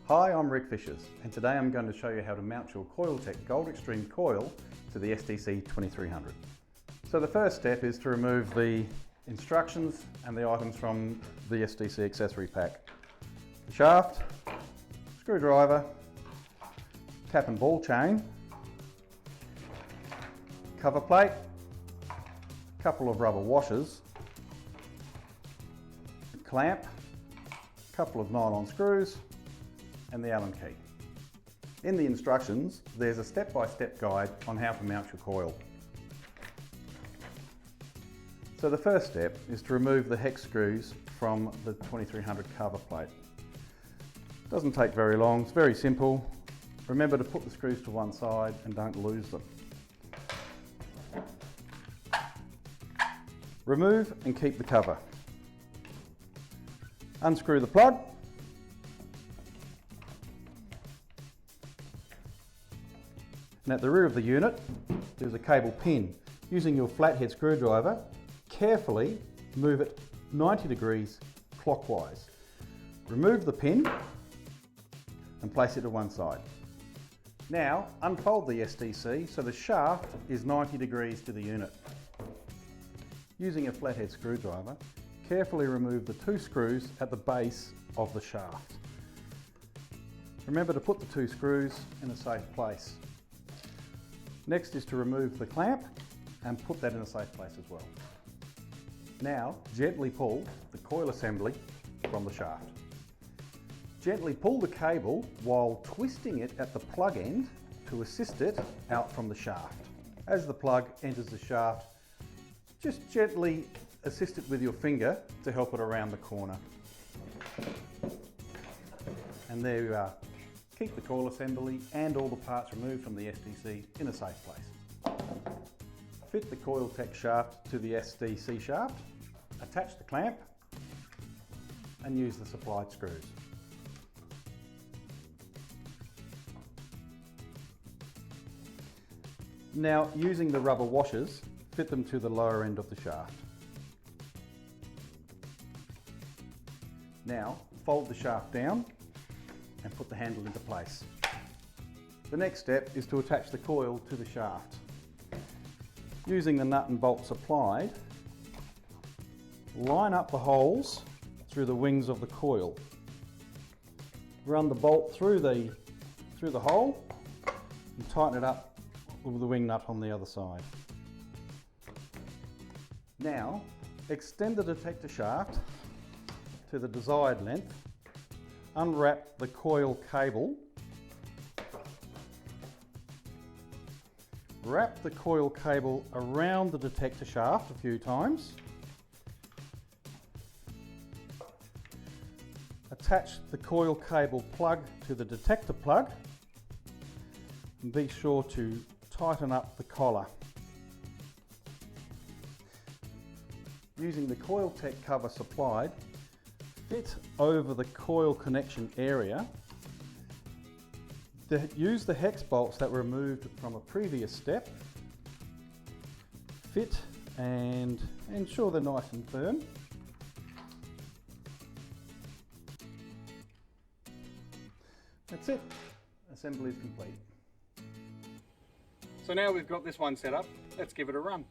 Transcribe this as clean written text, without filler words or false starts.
Hi, I'm Rick Fishers, and today I'm going to show you how to mount your Coiltek Gold Extreme coil to the SDC2300. So the first step is to remove the instructions and the items from the SDC accessory pack. The shaft, screwdriver, cap and ball chain, cover plate, couple of rubber washers, clamp, couple of nylon screws, and the Allen key. In the instructions, there's a step-by-step guide on how to mount your coil. So the first step is to remove the hex screws from the 2300 cover plate. Doesn't take very long, it's very simple. Remember to put the screws to one side and don't lose them. Remove and keep the cover. Unscrew the plug. And at the rear of the unit, there's a cable pin. Using your flathead screwdriver, carefully move it 90 degrees clockwise. Remove the pin and place it to one side. Now, unfold the SDC so the shaft is 90 degrees to the unit. Using a flathead screwdriver, carefully remove the two screws at the base of the shaft. Remember to put the two screws in a safe place. Next is to remove the clamp and put that in a safe place as well. Now, gently pull the coil assembly from the shaft. Gently pull the cable while twisting it at the plug end to assist it out from the shaft. As the plug enters the shaft, just gently assist it with your finger to help it around the corner. And there you are. Keep the coil assembly and all the parts removed from the SDC in a safe place. Fit the Coiltek shaft to the SDC shaft, attach the clamp and use the supplied screws. Now, using the rubber washers, fit them to the lower end of the shaft. Now, fold the shaft down and put the handle into place. The next step is to attach the coil to the shaft. Using the nut and bolt supplied, line up the holes through the wings of the coil. Run the bolt through the hole and tighten it up with the wing nut on the other side. Now, extend the detector shaft to the desired length, unwrap the coil cable, wrap the coil cable around the detector shaft a few times, attach the coil cable plug to the detector plug, and be sure to tighten up the collar. Using the Coiltek cover supplied, fit over the coil connection area. Use the hex bolts that were removed from a previous step. Fit and ensure they're nice and firm. That's it. Assembly is complete. So now we've got this one set up, let's give it a run.